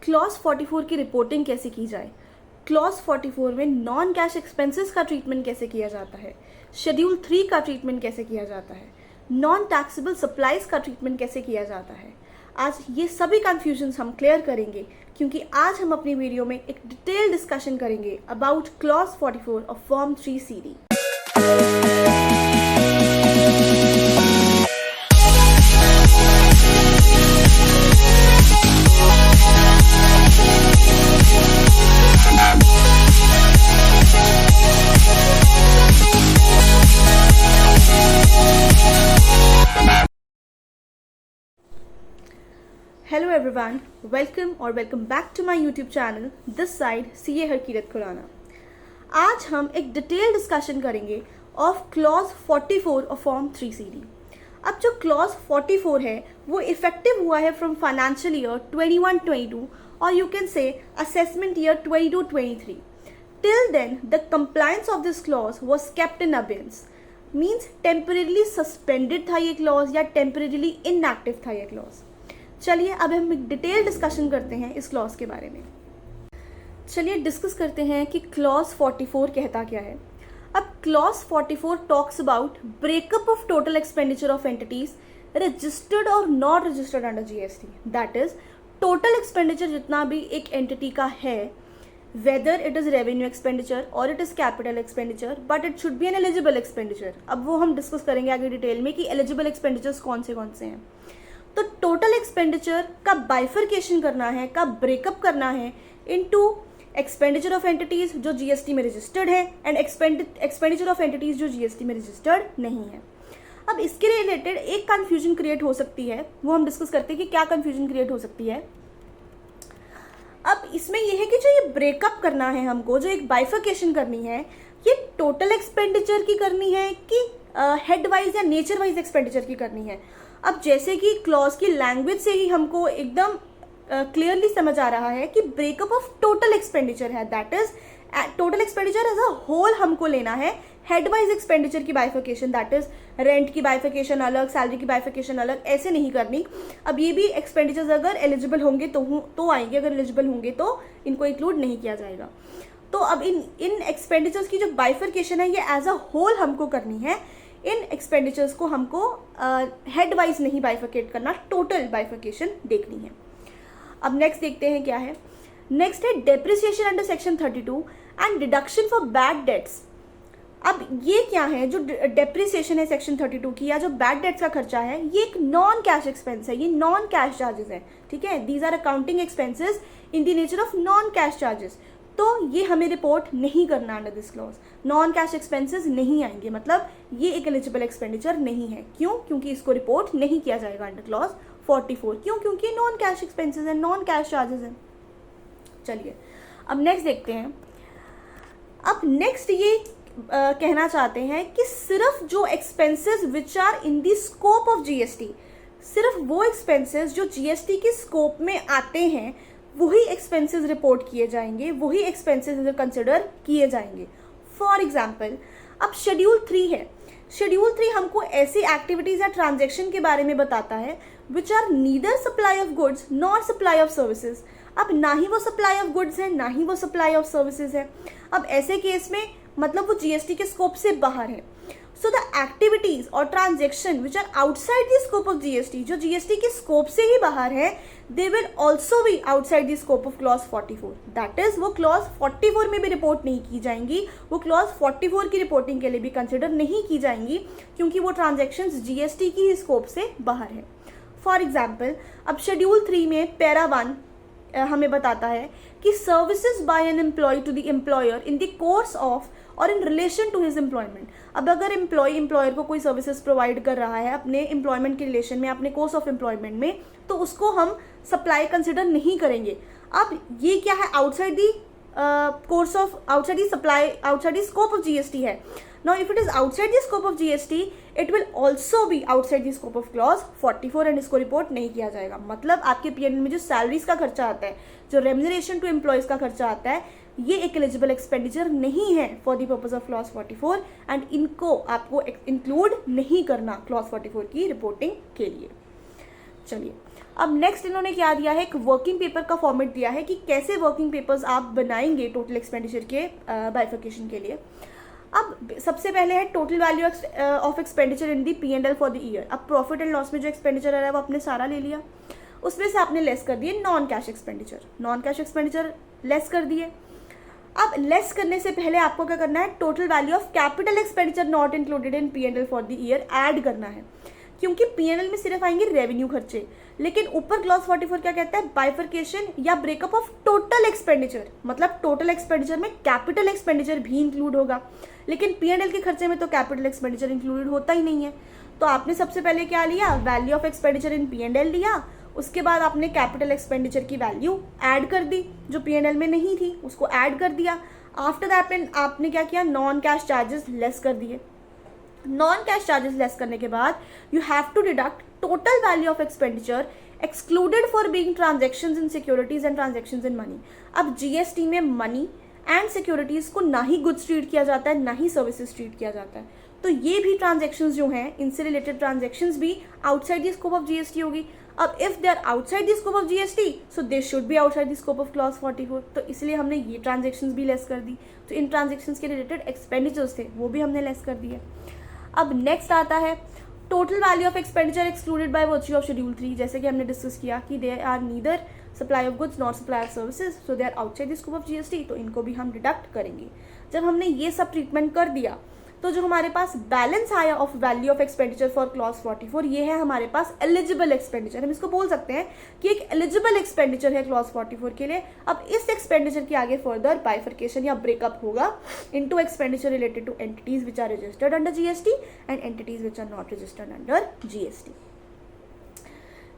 Clause 44 की reporting कैसे की जाए, क्लॉज 44 में नॉन कैश एक्सपेंसेस का ट्रीटमेंट कैसे किया जाता है, शेड्यूल 3 का ट्रीटमेंट कैसे किया जाता है, नॉन टैक्सेबल सप्लाईज का ट्रीटमेंट कैसे किया जाता है। आज ये सभी कन्फ्यूजन्स हम क्लियर करेंगे, क्योंकि आज हम अपनी वीडियो में एक डिटेल डिस्कशन करेंगे about clause 44 of form 3 CD। Hello everyone, welcome back to my YouTube channel, this side CA Harkirat Khurana. आज हम एक डिटेल डिस्कशन करेंगे of clause 44 of form 3 CD। अब जो क्लॉज 44 है वो इफेक्टिव हुआ है फ्रॉम फाइनेंशियल ईयर 21-22 और you can say assessment year 22-23। Till then the compliance of this clause was kept in abeyance, means temporarily suspended था ये क्लॉज या टेम्परेरीली इनएक्टिव था ये क्लॉज। चलिए अब हम एक डिटेल डिस्कशन करते हैं इस क्लॉज के बारे में। चलिए डिस्कस करते हैं कि क्लॉज 44 कहता क्या है। अब clause 44 talks about breakup of total expenditure of entities registered और not registered under GST। That is total expenditure जितना भी एक एंटिटी का है, whether it is revenue expenditure और it is capital expenditure, but it should be an eligible expenditure. अब वो हम डिस्कस करेंगे आगे डिटेल में कि एलिजिबल एक्सपेंडिचर्स कौन से हैं। तो टोटल एक्सपेंडिचर का बाइफरकेशन करना है, का ब्रेकअप करना है इनटू एक्सपेंडिचर ऑफ एंटिटीज जो GST में रजिस्टर्ड है एंड एक्सपेंडिचर ऑफ एंटिटीज जो GST में रजिस्टर्ड नहीं है। अब इसके रिलेटेड एक कंफ्यूजन क्रिएट हो सकती है, वो हम डिस्कस करते हैं कि क्या कंफ्यूजन क्रिएट हो सकती है। अब इसमें यह है कि जो ये ब्रेकअप करना है हमको, जो एक बाइफरकेशन करनी है, ये टोटल एक्सपेंडिचर की करनी है कि हेड वाइज या नेचर वाइज एक्सपेंडिचर की करनी है। अब जैसे कि क्लॉज की लैंग्वेज से ही हमको एकदम क्लियरली समझ आ रहा है कि ब्रेकअप ऑफ टोटल एक्सपेंडिचर है, that is total expenditure as a whole हमको लेना है। हेड वाइज एक्सपेंडिचर की बाइफिकेशन, दैट इज रेंट की बाइफिकेशन अलग, सैलरी की बाइफिकेशन अलग, ऐसे नहीं करनी। अब ये भी एक्सपेंडिचर्स अगर एलिजिबल होंगे तो आएंगे, अगर एलिजिबल होंगे तो इनको इंक्लूड नहीं किया जाएगा। तो अब इन एक्सपेंडिचर्स की जो बाइफिकेशन है ये एज अ होल हमको करनी है। इन एक्सपेंडिचर्स को हमको हेड वाइज नहीं बाइफिकेट करना, टोटल बाइफिकेशन देखनी है। अब नेक्स्ट देखते हैं क्या है। नेक्स्ट है depreciation under section 32 and deduction for bad debts. अब ये क्या है, जो डेप्रिसिएशन है सेक्शन 32 की या जो बैड डेट्स का खर्चा है, ये एक नॉन कैश एक्सपेंस है, ये नॉन कैश चार्जेस है। ठीक है, these are accounting expenses in the nature of non cash charges. तो ये हमें रिपोर्ट नहीं करना under this clause, non cash expenses नहीं आएंगे, मतलब ये एक एलिजिबल एक्सपेंडिचर नहीं है। क्यों? क्योंकि इसको रिपोर्ट नहीं किया जाएगा अंडर क्लॉज 44। क्यों? क्योंकि नॉन कैश एक्सपेंसेस है, नॉन कैश चार्जेस हैं। चलिए अब नेक्स्ट देखते हैं। अब नेक्स्ट ये कहना चाहते हैं कि सिर्फ जो expenses which are in the scope of GST, सिर्फ वो एक्सपेंसेस जो GST के स्कोप में आते हैं वही एक्सपेंसेस रिपोर्ट किए जाएंगे, वही एक्सपेंसेस कंसिडर किए जाएंगे। फॉर एग्जाम्पल, अब शेड्यूल 3 है। शेड्यूल 3 हमको ऐसी एक्टिविटीज या ट्रांजेक्शन के बारे में बताता है which are neither supply of goods nor supply of services. अब ना ही वो सप्लाई ऑफ गुड्स है, ना ही वो सप्लाई ऑफ सर्विसेज है। अब ऐसे केस में मतलब वो GST के स्कोप से बाहर है। So the activities or transaction which are outside the scope of GST, जो GST के स्कोप से ही बाहर है, they will also be outside the scope of clause 44. That is, वो clause 44 में भी रिपोर्ट नहीं की जाएंगी, वो clause 44 की रिपोर्टिंग के लिए भी कंसिडर नहीं की जाएंगी, क्योंकि वो ट्रांजेक्शन्स GST की ही स्कोप से बाहर है। फॉर एग्जाम्पल, अब शेड्यूल 3 में पैरा 1 हमें बताता है कि services by an employ to the employer in the course of और in relation to his employment. अब अगर एम्प्लॉयर को कोई सर्विसेज प्रोवाइड कर रहा है अपने एम्प्लॉयमेंट के रिलेशन में, अपने कोर्स ऑफ एम्प्लॉयमेंट में, तो उसको हम सप्लाई कंसिडर नहीं करेंगे। अब ये क्या है, outside the course of, outside the supply, outside the scope of GST है। Now if it is outside the scope of GST, it will also be outside the scope of clause 44 and इसको report नहीं किया जाएगा। मतलब आपके PNL में जो salaries का खर्चा आता है, जो रेम्यूनरेशन टू एम्प्लॉयज का खर्चा आता है, ये एक एलिजिबल एक्सपेंडिचर नहीं है for the purpose of clause 44 and इनको आपको इंक्लूड नहीं करना क्लॉज 44 की रिपोर्टिंग के लिए। चलिए अब नेक्स्ट इन्होंने क्या दिया है, एक वर्किंग पेपर का फॉर्मेट दिया है कि कैसे वर्किंग पेपर्स आप बनाएंगे टोटल एक्सपेंडिचर के बाइफर्केशन के लिए। अब सबसे पहले है total value of expenditure in the P&L for the year. अब प्रॉफिट एंड लॉस में जो एक्सपेंडिचर आ रहा है वो आपने सारा ले लिया, उसमें से आपने लेस कर दिए नॉन कैश एक्सपेंडिचर लेस कर दिए। अब लेस करने से पहले आपको क्या करना है, total value of capital expenditure not included in P&L for the year add करना है, क्योंकि P&L में सिर्फ आएंगे रेवेन्यू खर्चे, लेकिन ऊपर क्लॉज 44 क्या कहता है, बाइफर्केशन या ब्रेकअप ऑफ टोटल एक्सपेंडिचर, मतलब टोटल एक्सपेंडिचर में कैपिटल एक्सपेंडिचर भी इंक्लूड होगा, लेकिन P&L के खर्चे में तो कैपिटल एक्सपेंडिचर इंक्लूडेड होता ही नहीं है। तो आपने सबसे पहले क्या लिया, value of expenditure in P&L लिया, उसके बाद आपने कैपिटल एक्सपेंडिचर की वैल्यू ऐड कर दी जो P&L में नहीं थी, उसको ऐड कर दिया। आफ्टर दैट आपने क्या किया, नॉन कैश चार्जेस लेस कर दिए। नॉन कैश चार्जेस लेस करने के बाद you have to deduct total value of expenditure excluded for being transactions in securities and transactions in money. अब जीएसटी में मनी एंड सिक्योरिटीज को ना ही गुड्स ट्रीट किया जाता है ना ही सर्विसेज ट्रीट किया जाता है, तो ये भी ट्रांजैक्शंस जो हैं, इनसे रिलेटेड ट्रांजैक्शंस भी outside the scope of GST होगी। अब if they are outside the scope of GST so they should be outside the scope of clause 44, तो इसलिए हमने ये ट्रांजैक्शंस भी लेस कर दी। तो इन ट्रांजैक्शंस के रिलेटेड एक्सपेंडिचर्स थे वो भी हमने लेस कर दिए। अब नेक्स्ट आता है total value of expenditure excluded by virtue of schedule 3, जैसे कि हमने डिस्कस किया कि they are neither supply of goods not supply of services, so they are outside the scope of GST, तो इनको भी हम डिडक्ट करेंगे। जब हमने ये सब ट्रीटमेंट कर दिया तो जो हमारे पास बैलेंस आया of value of expenditure for clause 44, ये है हमारे पास एलिजिबल एक्सपेंडिचर। हम इसको बोल सकते हैं कि एक एलिजिबल एक्सपेंडिचर है क्लॉज 44 के लिए। अब इस एक्सपेंडिचर के आगे फर्दर बाइफर्केशन या ब्रेकअप होगा into expenditure related to entities which are registered under GST and entities which are not registered under GST.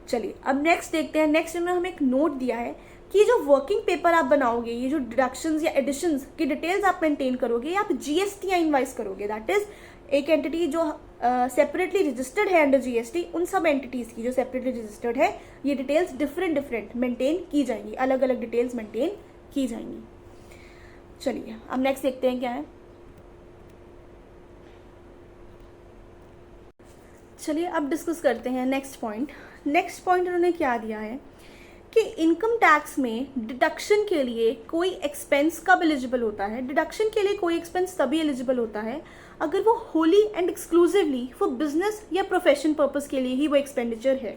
चलिए अब नेक्स्ट देखते हैं। नेक्स्ट में हमें एक नोट दिया है कि जो वर्किंग पेपर आप बनाओगे, ये जो डिडक्शंस या एडिशंस की डिटेल्स आप मेंटेन करोगे, ये आप जीएसटी या इनवाइस करोगे। दैट इज एक एंटिटी जो सेपरेटली रजिस्टर्ड है अंडर जीएसटी, उन सब एंटिटीज की जो सेपरेटली रजिस्टर्ड है, ये डिटेल्स डिफरेंट मेंटेन की जाएंगी, अलग अलग डिटेल्स मेंटेन की जाएंगी। चलिए अब नेक्स्ट देखते हैं क्या है। चलिए अब डिस्कस करते हैं नेक्स्ट पॉइंट। नेक्स्ट पॉइंट उन्होंने क्या दिया है कि इनकम टैक्स में डिडक्शन के लिए कोई एक्सपेंस कब एलिजिबल होता है। डिडक्शन के लिए कोई एक्सपेंस तभी एलिजिबल होता है अगर वो Holi and exclusively for business या प्रोफेशन पर्पस के लिए ही वो एक्सपेंडिचर है।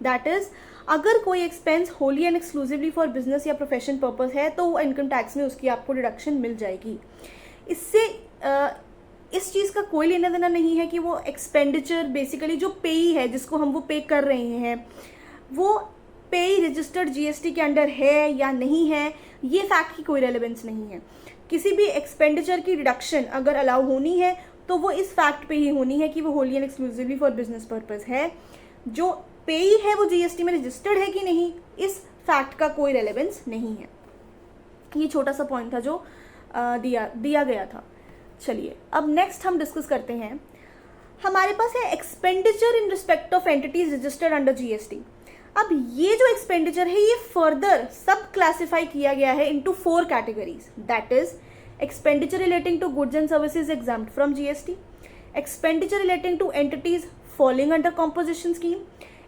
दैट इज अगर कोई expense Holi and exclusively for business या प्रोफेशन पर्पस है तो वो इनकम टैक्स में उसकी आपको डिडक्शन मिल जाएगी। इससे इस चीज़ का कोई लेना देना नहीं है कि वो एक्सपेंडिचर बेसिकली जो पेई है, जिसको हम वो पे कर रहे हैं, वो पेई रजिस्टर्ड जीएसटी के अंडर है या नहीं है, ये फैक्ट की कोई रेलेवेंस नहीं है। किसी भी एक्सपेंडिचर की डिडक्शन अगर अलाउ होनी है तो वो इस फैक्ट पे ही होनी है कि वो Holi and exclusively for business purpose है। जो पेई है वो जीएसटी में रजिस्टर्ड है कि नहीं, इस फैक्ट का कोई रेलेवेंस नहीं है। ये छोटा सा पॉइंट था जो दिया गया था। चलिए अब नेक्स्ट हम डिस्कस करते हैं। हमारे पास है expenditure in respect of entities registered under GST. अब ये जो एक्सपेंडिचर है ये फर्दर सब क्लासिफाई किया गया है into 4 categories. That is expenditure relating to goods and services exempt from GST, expenditure relating to entities falling under composition scheme,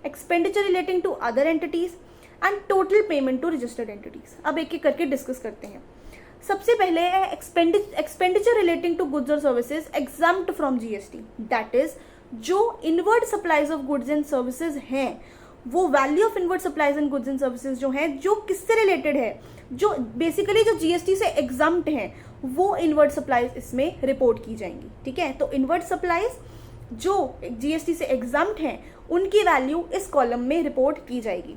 expenditure relating to other entities and total payment to registered entities. अब एक एक करके discuss करते हैं। सबसे पहले है expenditure relating to goods और services exempt from GST. That is जो inward supplies of goods and services हैं, वो value of inward supplies and goods and services जो हैं, जो किससे रिलेटेड है, जो बेसिकली जो जीएसटी से एग्जाम्प्ट हैं, वो इनवर्ड सप्लाईज इसमें रिपोर्ट की जाएंगी। ठीक है, तो इनवर्ड सप्लाईज जो जीएसटी से एग्जाम्प्ट हैं उनकी वैल्यू इस कॉलम में रिपोर्ट की जाएगी।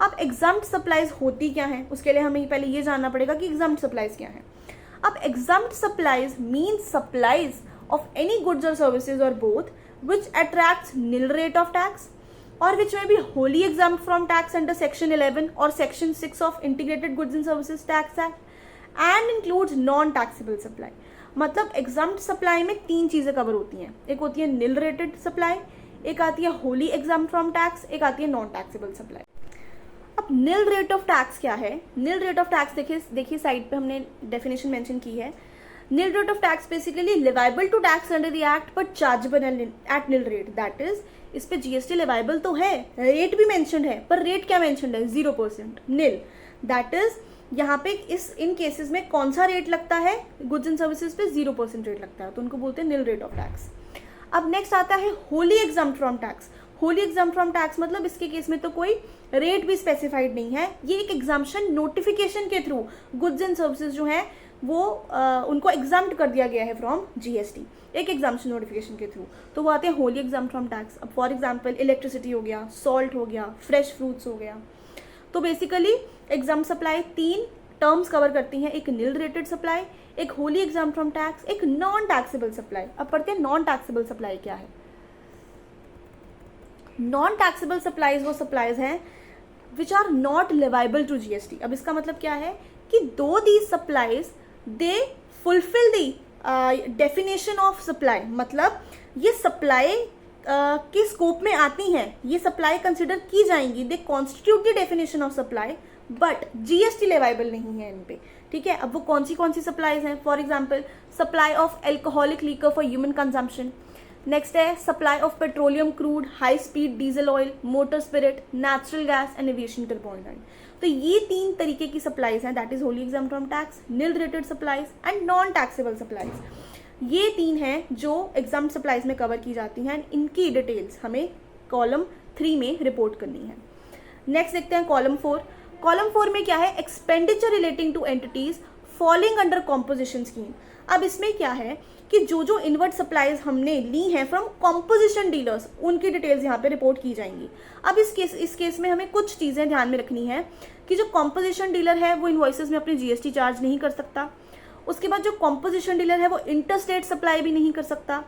अब एग्जाम्प्ट सप्लाईज होती क्या है, उसके लिए हमें पहले ये जानना पड़ेगा कि एग्जाम्प्ट सप्लाईज क्या है। अब exempt supplies means supplies of any goods और सर्विसेज और both which attracts nil rate of tax or which may be wholly exempt from tax under section 11 or section 6 of integrated goods and services tax act and includes non taxable supply। मतलब exempt supply में 3 चीजें cover होती हैं। एक होती है nil rated supply, एक आती है wholly exempt from tax, एक आती है नॉन टैक्सेबल सप्लाई। अब nil rate of tax क्या है? nil rate of tax देखिए साइड पे हमने डेफिनेशन मेंशन की है। nil rate of tax basically liable to tax under the act but chargeable at nil rate। that is इस पे जीएसटी लेवाइबल तो है, रेट भी मेंशन्ड है, पर रेट क्या मेंशन्ड है? 0%, नील। दैट इज यहाँ पे इन केसेस में कौन सा रेट लगता है? गुड्स एंड सर्विसेज पे 0% रेट लगता है, तो उनको बोलते हैं नील रेट ऑफ टैक्स। अब नेक्स्ट आता है Holi exempt from tax. Holi exempt from tax मतलब इसके केस में तो कोई रेट भी स्पेसिफाइड नहीं है, ये एक एग्जाम्पशन नोटिफिकेशन के थ्रू गुड्स एंड सर्विसेज जो है वो उनको एग्जाम्प्ट कर दिया गया है फ्रॉम जीएसटी, एक एग्जाम्पशन नोटिफिकेशन के थ्रू, तो वो आते हैं होली एग्जाम्प्ट फ्रॉम टैक्स। अब फॉर एग्जाम्पल इलेक्ट्रिसिटी हो गया, सॉल्ट हो गया, फ्रेश फ्रूट्स हो गया। तो basically exempt supply 3 terms cover करती हैं, एक नील रेटेड सप्लाई, एक होली एग्जाम्प्ट फ्रॉम टैक्स, एक नॉन टैक्सेबल सप्लाई। अब पढ़ते हैं नॉन टैक्सेबल सप्लाई क्या है। नॉन टैक्सेबल सप्लाईज वो सप्लाईज हैं which are not leviable to GST. अब इसका मतलब क्या है कि दो these supplies they fulfil the definition of supply, मतलब ये सप्लाई के स्कोप में आती हैं, ये सप्लाई कंसिडर की जाएंगी, they constitute the definition of supply, but GST leviable नहीं है इन पे, ठीक है। अब वो कौन सी सप्लाईज हैं? For example supply of alcoholic liquor for human consumption, next है supply of petroleum crude, high speed diesel oil, motor spirit, natural gas and aviation carbonate. तो ये 3 तरीके की सप्लाईज हैं, that is wholly exempt from tax, nil rated supplies and non taxable supplies. ये 3 हैं जो exempt supplies में cover की जाती हैं, इनकी डिटेल्स हमें कॉलम 3 में रिपोर्ट करनी है। नेक्स्ट देखते हैं कॉलम 4। कॉलम 4 में क्या है? Expenditure relating to entities falling under composition scheme. अब इसमें क्या है कि जो इनवर्ट सप्लाईज हमने ली हैं फ्रॉम कॉम्पोजिशन डीलर्स, उनकी डिटेल्स यहाँ पे रिपोर्ट की जाएंगी। अब इस केस में हमें कुछ चीज़ें ध्यान में रखनी है कि जो कॉम्पोजिशन डीलर है वो इनवॉइसेस में अपनी जीएसटी चार्ज नहीं कर सकता। उसके बाद जो कॉम्पोजिशन डीलर है वो इंटरस्टेट सप्लाई भी नहीं कर सकता,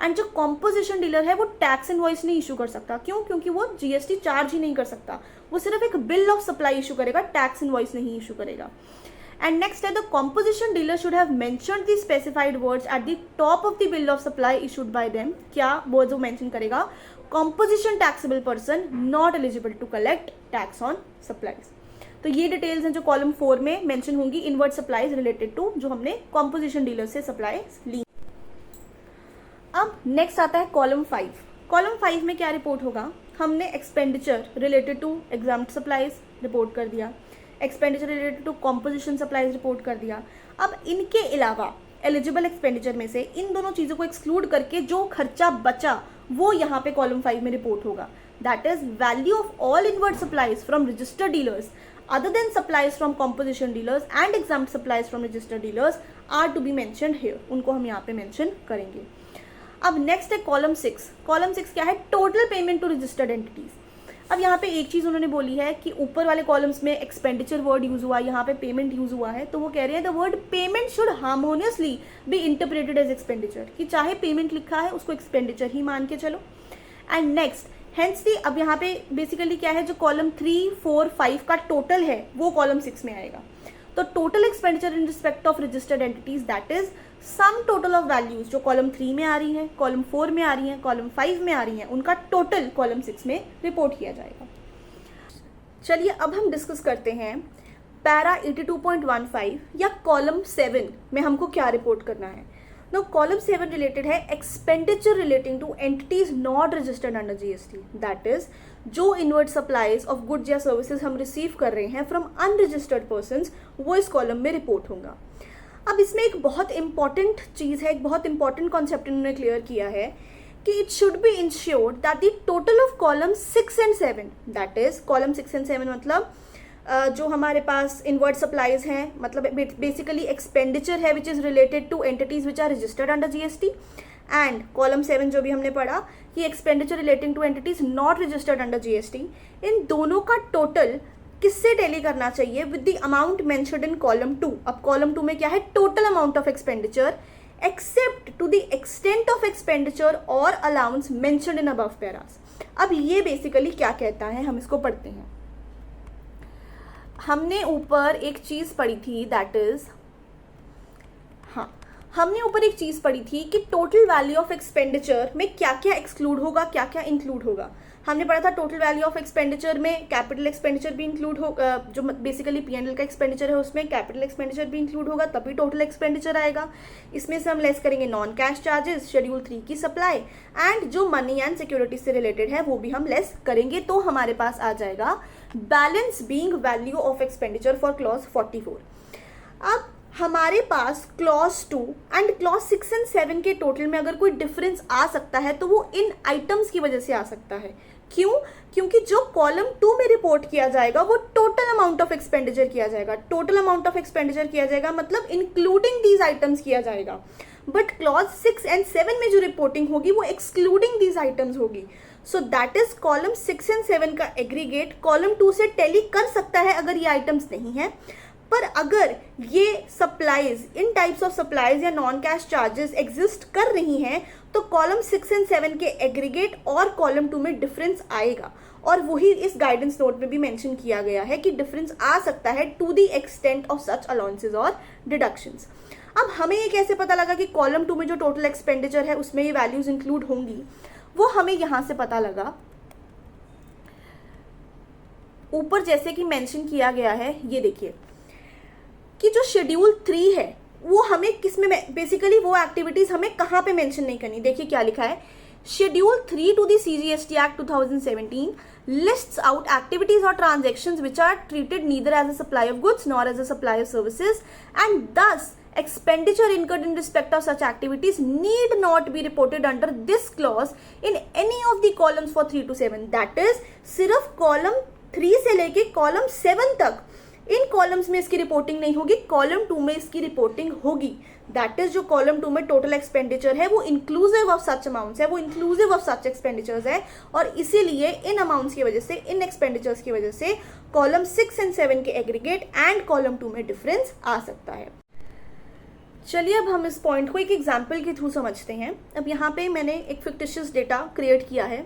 एंड जो कॉम्पोजिशन डीलर है वो टैक्स इनवॉइस नहीं इशू कर सकता। क्यों? क्योंकि वो जीएसटी चार्ज ही नहीं कर सकता, वो सिर्फ एक बिल ऑफ सप्लाई इशू करेगा, टैक्स इनवॉइस नहीं इशू करेगा। And next है the composition dealer should have mentioned the specified words at the top of the bill of supply issued by them। क्या वो जो mention करेगा? Composition taxable person not eligible to collect tax on supplies। तो ये details हैं जो column 4 में mention होंगी, इनवर्ट सप्लाईज रिलेटेड टू जो हमने कॉम्पोजिशन डीलर से सप्लाईज ली। अब नेक्स्ट आता है कॉलम 5। कॉलम 5 में क्या रिपोर्ट होगा? हमने expenditure related to exempt supplies report कर दिया, expenditure related to composition supplies report कर दिया। अब इनके अलावा एलिजिबल एक्सपेंडिचर में से इन दोनों चीज़ों को एक्सक्लूड करके जो खर्चा बचा वो यहाँ पे कॉलम 5 में रिपोर्ट होगा। That is value of all inward supplies from registered dealers other than supplies from composition dealers and exempt supplies from registered dealers are to be mentioned here, उनको हम यहाँ पे मेंशन करेंगे। अब नेक्स्ट है column 6। Column 6 क्या है? Total payment to registered entities. अब यहाँ पे एक चीज़ उन्होंने बोली है कि ऊपर वाले कॉलम्स में एक्सपेंडिचर वर्ड यूज हुआ, यहाँ पे पेमेंट यूज हुआ है, तो वो कह रहे हैं the word payment should harmoniously be interpreted as expenditure, कि चाहे पेमेंट लिखा है उसको एक्सपेंडिचर ही मान के चलो। एंड नेक्स्ट हेंस दी, अब यहाँ पे बेसिकली क्या है, जो कॉलम 3, 4, 5 का टोटल है वो कॉलम 6 में आएगा। तो total expenditure in respect of registered entities that is sum total of values जो कॉलम 3 में आ रही हैं, कॉलम 4 में आ रही हैं, कॉलम 5 में आ रही हैं, उनका टोटल कॉलम 6 में रिपोर्ट किया जाएगा। चलिए अब हम डिस्कस करते हैं पैरा 82.15 या कॉलम 7 में हमको क्या रिपोर्ट करना है। नो कॉलम 7 रिलेटेड है expenditure relating to entities not registered under GST, that is जो इनवर्ट सप्लाईज ऑफ गुड्स या सर्विसेज हम रिसीव कर रहे हैं फ्रॉम अनरजिस्टर्ड पर्संस, वो इस कॉलम में रिपोर्ट होगा। अब इसमें एक बहुत इंपॉर्टेंट चीज़ है, एक बहुत इंपॉर्टेंट कॉन्सेप्ट इन्होंने क्लियर किया है कि it should B insured that the total of column 6 and 7, that is column 6 and 7 मतलब जो हमारे पास इनवर्ट सप्लाईज हैं, मतलब बेसिकली एक्सपेंडिचर है which is related to entities which are registered under GST, and column 7 जो भी हमने पढ़ा कि expenditure relating to entities not registered under GST, इन दोनों का टोटल किससे टैली करना चाहिए? With the amount mentioned in column 2। अब कॉलम 2 में क्या है? Total amount of expenditure except to the extent of expenditure और allowance mentioned in above paras. अब ये बेसिकली क्या कहता है, हम इसको पढ़ते हैं। हमने ऊपर एक चीज पढ़ी थी, दैट इज हमने ऊपर एक चीज पढ़ी थी कि टोटल वैल्यू ऑफ एक्सपेंडिचर में क्या क्या एक्सक्लूड होगा, क्या क्या इंक्लूड होगा। हमने पढ़ा था टोटल वैल्यू ऑफ एक्सपेंडिचर में कैपिटल एक्सपेंडिचर भी इंक्लूड हो, जो बेसिकली P&L का एक्सपेंडिचर है उसमें कैपिटल एक्सपेंडिचर भी इंक्लूड होगा, तभी टोटल एक्सपेंडिचर आएगा। इसमें से हम लेस करेंगे नॉन कैश चार्जेस, शेड्यूल 3 की सप्लाई, एंड जो मनी एंड सिक्योरिटी से रिलेटेड है वो भी हम लेस करेंगे, तो हमारे पास आ जाएगा balance being value of expenditure for clause 44। अब हमारे पास क्लॉज 2 एंड क्लॉज 6 एंड 7 के टोटल में अगर कोई डिफरेंस आ सकता है तो वो इन आइटम्स की वजह से आ सकता है। क्यों? क्योंकि जो कॉलम 2 में रिपोर्ट किया जाएगा वो टोटल अमाउंट ऑफ एक्सपेंडिचर किया जाएगा, टोटल अमाउंट ऑफ एक्सपेंडिचर किया जाएगा मतलब इंक्लूडिंग दीज आइटम्स किया जाएगा, बट क्लॉज 6 एंड 7 में जो रिपोर्टिंग होगी वो एक्सक्लूडिंग दीज आइटम्स होगी। So that is column 6 and 7 का एग्रीगेट कॉलम 2 से टैली कर सकता है अगर ये आइटम्स नहीं है, पर अगर ये supplies, in types of supplies या नॉन कैश चार्जेस एग्जिस्ट कर रही हैं तो कॉलम 6 एंड 7 के एग्रीगेट और कॉलम 2 में डिफरेंस आएगा, और वही इस गाइडेंस नोट में भी मेंशन किया गया है कि डिफरेंस आ सकता है to the extent of such allowances और डिडक्शंस। अब हमें ये कैसे पता लगा कि कॉलम 2 में जो टोटल एक्सपेंडिचर है उसमें ये वैल्यूज इंक्लूड होंगी? वो हमें यहां से पता लगा, ऊपर जैसे कि मेंशन किया गया है, ये देखिए कि जो शेड्यूल 3 है वो हमें किसमें, बेसिकली वो एक्टिविटीज हमें कहाँ पे मेंशन नहीं करनी। देखिए क्या लिखा है, schedule 3 to the CGST Act 2017 lists out activities or transactions which are treated neither as a supply of goods nor as a supply of services, and thus expenditure incurred in respect of such activities need not be reported under this clause in any of the columns for 3 to 7। that is सिर्फ column 3 से लेके column 7 तक इन columns में इसकी reporting नहीं होगी, column 2 में इसकी रिपोर्टिंग होगी। दैट इज जो कॉलम 2 में टोटल एक्सपेंडिचर है वो इंक्लूसिव ऑफ सच अमाउंट्स है, वो इंक्लूसिव ऑफ सच एक्सपेंडिचर्स है, और इसीलिए इन अमाउंट्स की वजह से, इन एक्सपेंडिचर्स की वजह से कॉलम 6 एंड 7 के एग्रीगेट एंड कॉलम 2 में डिफरेंस आ सकता है। चलिए अब हम इस पॉइंट को एक एग्जाम्पल के थ्रू समझते हैं। अब यहाँ पे मैंने एक फिक्टिशियस डेटा क्रिएट किया है।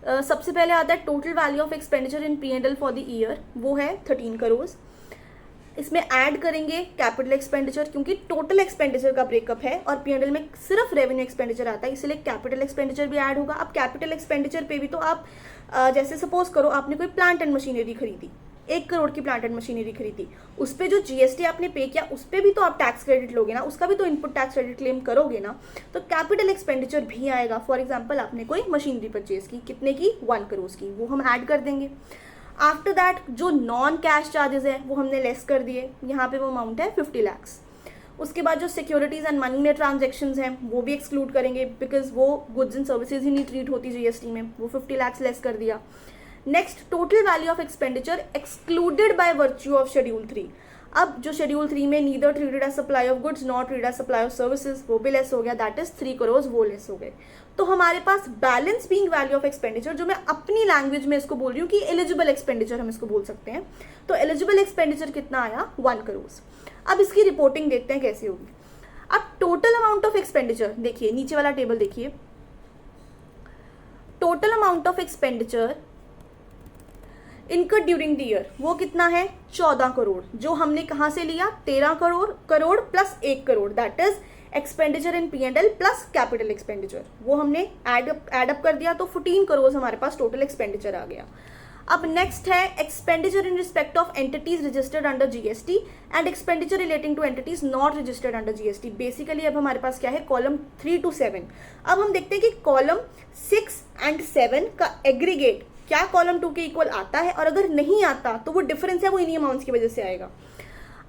सबसे पहले आता है total value of expenditure in P&L for the year, वो है 13 करोड़। इसमें ऐड करेंगे कैपिटल एक्सपेंडिचर, क्योंकि टोटल एक्सपेंडिचर का ब्रेकअप है और P&L में सिर्फ रेवेन्यू एक्सपेंडिचर आता है, इसलिए कैपिटल एक्सपेंडिचर भी ऐड होगा। अब कैपिटल एक्सपेंडिचर पे भी तो आप जैसे सपोज करो आपने कोई प्लांट एंड मशीनरी खरीदी, 1 करोड़ की प्लांट एंड मशीनरी खरीदी, उस पर जो GST आपने पे किया उस पर भी तो आप टैक्स क्रेडिट लोगे ना, उसका भी तो इनपुट टैक्स क्रेडिट क्लेम करोगे ना, तो कैपिटल एक्सपेंडिचर भी आएगा। फॉर एग्जांपल आपने कोई मशीनरी परचेज की, कितने की, 1 करोड़ की, वो हम ऐड कर देंगे। आफ्टर दैट जो नॉन कैश चार्जेस है वो हमने लेस कर दिए, यहाँ पे वो अमाउंट है 50 lakhs। उसके बाद जो सिक्योरिटीज एंड मनी में ट्रांजेक्शन्स हैं वो भी एक्सक्लूड करेंगे, बिकॉज वो गुड्स एंड सर्विसेज ही नहीं ट्रीट होती GST में, वो 50 lakhs लेस कर दिया। Next total value of expenditure excluded by virtue of schedule 3। अब जो शेड्यूल 3 में neither treated as supply of goods not treated as supply of services, वो भी लेस हो गया, दैट इज 3 करोड़, वो लेस हो गए। तो हमारे पास balance being value of expenditure, जो मैं अपनी लैंग्वेज में इसको बोल रही हूँ कि एलिजिबल एक्सपेंडिचर हम इसको बोल सकते हैं, तो एलिजिबल एक्सपेंडिचर कितना आया, 1 करोड़। अब इसकी रिपोर्टिंग देखते हैं कैसी होगी। अब टोटल अमाउंट ऑफ एक्सपेंडिचर देखिए, नीचे वाला टेबल देखिए, total amount of expenditure incurred during the year वो कितना है, 14 करोड़, जो हमने कहां से लिया, 13 crore plus 1 crore, that is expenditure in P&L plus capital expenditure, वो हमने एड अप कर दिया, तो 14 करोड़ हमारे पास टोटल एक्सपेंडिचर आ गया। अब नेक्स्ट है expenditure in respect of entities registered under GST and expenditure relating to entities not registered under GST। Basically अब हमारे पास क्या है, कॉलम 3 to 7। अब हम देखते हैं कि कॉलम 6 एंड 7 का एग्रीगेट क्या कॉलम 2 के इक्वल आता है, और अगर नहीं आता तो वो डिफरेंस है वो इन्हीं अमाउंट्स की वजह से आएगा।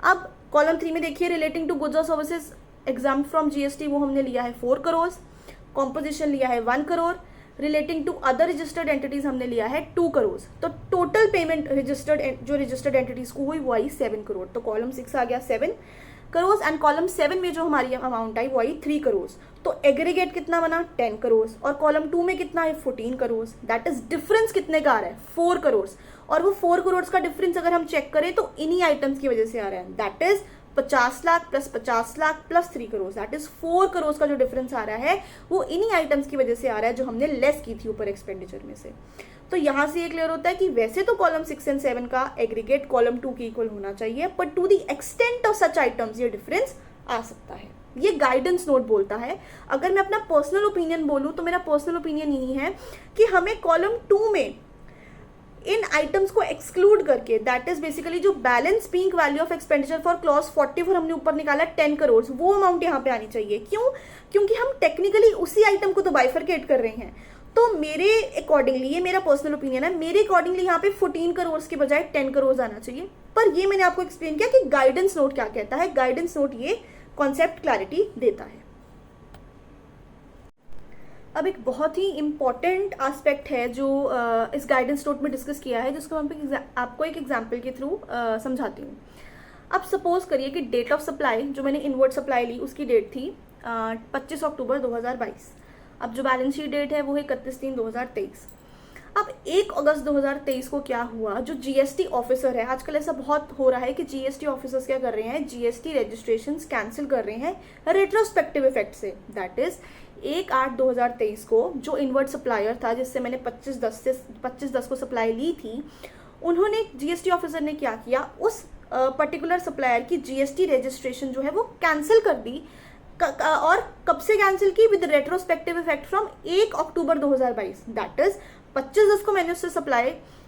अब कॉलम 3 में देखिए रिलेटिंग टू गुड्स और सर्विसेज एग्जाम्प्ट फ्रॉम GST वो हमने लिया है 4 करोड़, कॉम्पोजिशन लिया है 1 crore, relating to other registered entities हमने लिया है 2 करोड़। तो टोटल पेमेंट जो रजिस्टर्ड एंटिटीज को हुई वो आई 7 करोड़, तो कॉलम 6 आ गया 7 करोड़, एंड कॉलम 7 में जो हमारी अमाउंट आई वो आई 3 करोड़। तो एग्रीगेट कितना बना, 10 करोड़, और कॉलम 2 में कितना है, 14 करोड़। दैट इज डिफरेंस कितने का आ रहा है, 4 करोड़, और वो 4 करोड़ का डिफरेंस अगर हम चेक करें तो इन्हीं आइटम्स की वजह से आ रहा है, that is 50 lakh plus 50 lakh plus 3 crore, that is 4 crore का जो डिफरेंस आ रहा है वो इन्हीं आइटम्स की वजह से आ रहा है जो हमने लेस की थी ऊपर एक्सपेंडिचर में से। तो यहाँ से ये क्लियर होता है कि वैसे तो कॉलम 6 एंड 7 का एग्रीगेट कॉलम 2 के इक्वल होना चाहिए, but to the extent of such items ये डिफरेंस आ सकता है। ये गाइडेंस नोट बोलता है। अगर मैं अपना पर्सनल ओपिनियन बोलूँ तो मेरा पर्सनल ओपिनियन यही है कि हमें कॉलम 2 में इन आइटम्स को एक्सक्लूड करके, दैट इज बेसिकली जो balance peak value of expenditure for clause 44 हमने ऊपर निकाला 10 करोड़, वो अमाउंट यहाँ पे आनी चाहिए। क्यों? क्योंकि हम टेक्निकली उसी आइटम को तो बाइफरकेट कर रहे हैं। तो मेरे अकॉर्डिंगली, ये मेरा पर्सनल ओपिनियन है, मेरे अकॉर्डिंगली यहाँ पे 14 करोड़ के बजाय 10 करोड़ आना चाहिए। पर ये मैंने आपको एक्सप्लेन किया कि गाइडेंस नोट क्या कहता है। गाइडेंस नोट ये कॉन्सेप्ट क्लैरिटी देता है। अब एक बहुत ही इंपॉर्टेंट एस्पेक्ट है जो इस गाइडेंस नोट में डिस्कस किया है, जिसको मैं आपको एक एग्जांपल के थ्रू समझाती हूँ। अब सपोज करिए कि डेट ऑफ सप्लाई, जो मैंने इनवर्ट सप्लाई ली उसकी डेट थी 25 अक्टूबर 2022। अब जो बैलेंस शीट डेट है वो है 31/3/2023। अब 1 अगस्त 2023 को क्या हुआ, जो जीएसटी ऑफिसर है, आजकल ऐसा बहुत हो रहा है कि जीएसटी ऑफिसर्स क्या कर रहे हैं, जीएसटी रजिस्ट्रेशंस कैंसिल कर रहे हैं रेट्रोस्पेक्टिव इफेक्ट से। दैट इज 1/8/2023 को जो इनवर्ट सप्लायर था, जिससे मैंने 25/10 को सप्लाई ली थी, उन्होंने, जीएसटी ऑफिसर ने क्या किया, उस पर्टिकुलर सप्लायर की जीएसटी रजिस्ट्रेशन जो है वो कैंसिल कर दी। और कब से कैंसिल की? With retrospective effect from 1 October 2022। That is 25/10 को मैंने उससे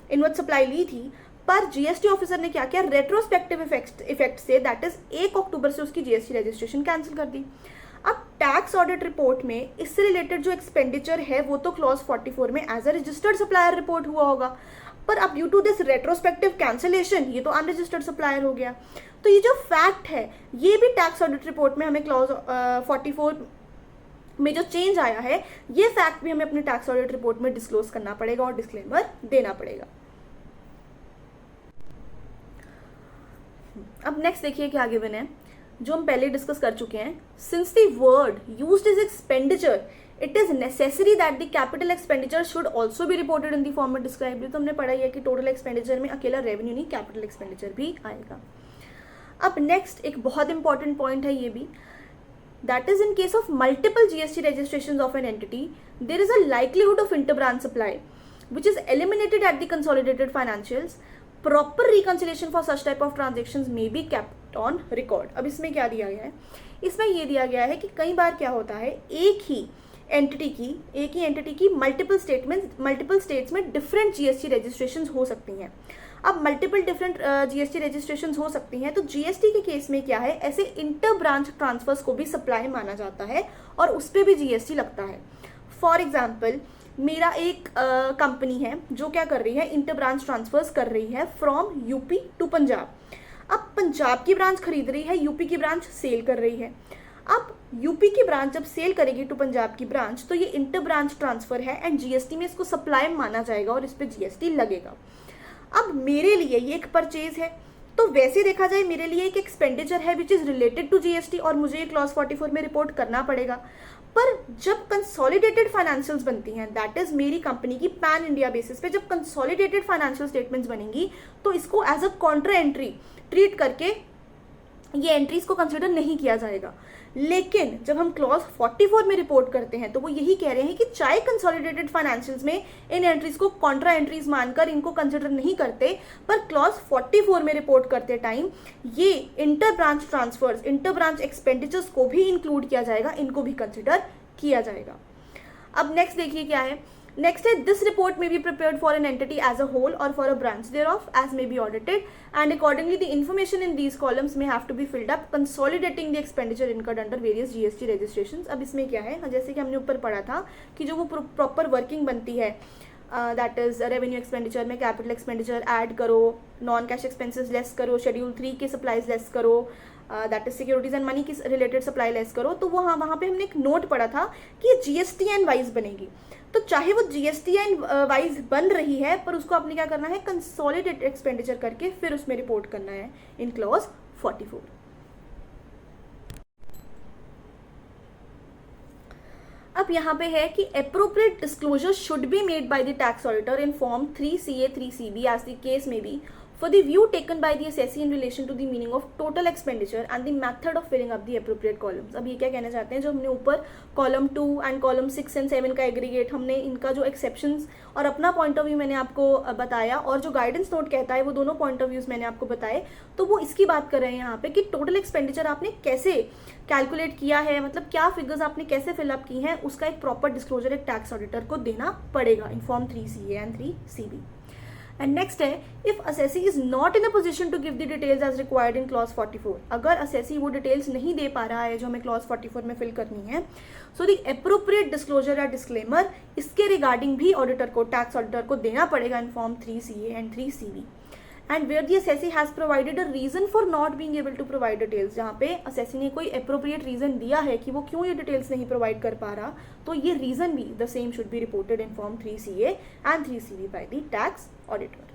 इनवर्ट सप्लाई ली थी, पर जीएसटी ऑफिसर ने क्या किया, रेट्रोस्पेक्टिव इफेक्ट से, दैट इज 1 अक्टूबर से उसकी जीएसटी रजिस्ट्रेशन कैंसिल कर दी। अब टैक्स ऑडिट रिपोर्ट में इससे रिलेटेड जो एक्सपेंडिचर है वो तो क्लॉज 44 में as a registered supplier report हुआ होगा, पर अब due to this retrospective cancellation ये तो अनरजिस्टर्ड सप्लायर हो गया। तो ये जो फैक्ट है ये भी टैक्स ऑडिट रिपोर्ट में हमें क्लॉज 44 में जो चेंज आया है, ये फैक्ट भी हमें अपने टैक्स ऑडिट रिपोर्ट में डिस्क्लोज करना पड़ेगा और डिस्क्लेमर देना पड़ेगा। अब नेक्स्ट देखिए क्या गिवन है, जो हम पहले डिस्कस कर चुके हैं। Since the word used is expenditure, it is necessary that the capital expenditure should also be reported in the format described. तो हमने पढ़ा है कि टोटल एक्सपेंडिचर में अकेला रेवेन्यू नहीं, कैपिटल एक्सपेंडिचर भी आएगा। अब नेक्स्ट एक बहुत इंपॉर्टेंट पॉइंट है ये भी, that is in case of multiple GST registrations of an entity, there is a likelihood of interbranch supply which is eliminated at the consolidated financials. Proper reconciliation for such type of transactions may be kept on record. अब इसमें क्या दिया गया है, इसमें ये दिया गया है कि कई बार क्या होता है, एक ही एंटिटी की मल्टीपल स्टेट्स में डिफरेंट जीएसटी रजिस्ट्रेशंस हो सकती हैं। अब मल्टीपल डिफरेंट जीएसटी रजिस्ट्रेशंस हो सकती हैं, तो जीएसटी के केस में क्या है, ऐसे इंटर ब्रांच ट्रांसफर्स को भी सप्लाई माना जाता है और उस पर भी जीएसटी लगता है। फॉर एग्जाम्पल, मेरा एक कंपनी है जो क्या कर रही है, इंटर ब्रांच ट्रांसफर्स कर रही है फ्रॉम यूपी टू पंजाब। अब पंजाब की ब्रांच खरीद रही है, यूपी की ब्रांच सेल कर रही है। अब यूपी की ब्रांच जब सेल करेगी टू पंजाब की ब्रांच, तो ये इंटर ब्रांच ट्रांसफर है एंड जीएसटी में इसको सप्लाई माना जाएगा और इस पर जीएसटी लगेगा। अब मेरे लिए ये एक परचेज है, तो वैसे देखा जाए मेरे लिए एक एक्सपेंडिचर है which is related to GST और मुझे ये क्लॉज 44 में रिपोर्ट करना पड़ेगा। पर जब कंसोलिडेटेड फाइनेंशियल्स बनती हैं, दैट इज मेरी कंपनी की पैन इंडिया बेसिस पे जब कंसोलिडेटेड फाइनेंशियल स्टेटमेंट्स बनेंगी, तो इसको as a contra entry treat करके ये एंट्रीज को कंसिडर नहीं किया जाएगा। लेकिन जब हम क्लॉज 44 में रिपोर्ट करते हैं तो वो यही कह रहे हैं कि चाहे कंसोलिडेटेड फाइनेंशियल्स में इन एंट्रीज को कॉन्ट्रा एंट्रीज मानकर इनको कंसिडर नहीं करते, पर क्लॉज 44 में रिपोर्ट करते टाइम ये inter branch transfers, inter branch expenditures को भी इंक्लूड किया जाएगा, इनको भी कंसिडर किया जाएगा। अब नेक्स्ट देखिए क्या है, नेक्स्ट है, this report may be prepared for an entity as a whole or for a branch thereof as may be audited, and accordingly the information in these columns may have to be filled up consolidating the expenditure incurred under various GST registrations। अब इसमें क्या है, जैसे कि हमने ऊपर पढ़ा था कि जो वो प्रॉपर वर्किंग बनती है, दैट इज रेवेन्यू एक्सपेंडिचर में कैपिटल एक्सपेंडिचर ऐड करो, नॉन कैश एक्सपेंसेस लेस करो, शेड्यूल 3 के सप्लाईज लेस करो, that is securities and money की रिलेटेड सप्लाई लेस करो। तो वो वहाँ पे हमने एक नोट पढ़ा था कि GSTN वाइज बनेगी। तो चाहे वो GSTN वाइज बन रही है, पर उसको आपने क्या करना है, कंसोलिडेटेड एक्सपेंडिचर करके फिर उसमें रिपोर्ट करना है इन क्लॉज 44। अब यहाँ पे है कि appropriate disclosure should be made by the tax auditor in form 3CA 3CB as the case may be for the view taken by the assessee in relation to the meaning of total expenditure and the method of filling up the appropriate columns. अब ये क्या कहना चाहते हैं, जो हमने ऊपर column 2 and column 6 and 7 का एग्रीगेट, हमने इनका जो एक्सेप्शंस और अपना पॉइंट ऑफ व्यू मैंने आपको बताया, और जो गाइडेंस नोट कहता है वो दोनों पॉइंट ऑफ व्यूज मैंने आपको बताए, तो वो इसकी बात कर रहे हैं यहाँ पे कि टोटल एक्सपेंडिचर आपने कैसे कैलकुलेट किया है, मतलब क्या फिगर्स आपने कैसे फिलअप की हैं, उसका एक प्रॉपर डिस्क्लोजर एक टैक्स ऑडिटर को देना पड़ेगा in form 3CA and 3CB. And next है, if assessee is not in a position to give the details as required in clause 44, अगर असेसी वो डिटेल्स नहीं दे पा रहा है जो हमें क्लॉज 44 में फिल करनी है, सो द एप्रोप्रिएट डिस्क्लोजर या डिस्क्लेमर इसके रिगार्डिंग भी ऑडिटर को, टैक्स ऑडिटर को देना पड़ेगा in form 3CA and 3CB. And where the assessee has provided a reason for not being able to provide details, जहाँ पे असेसी ने कोई एप्रोप्रिएट रीजन दिया है कि वो क्यों ये डिटेल्स नहीं प्रोवाइड कर पा रहा, तो ये रीजन भी the same should be reported in form 3CA and 3CB by the tax auditor.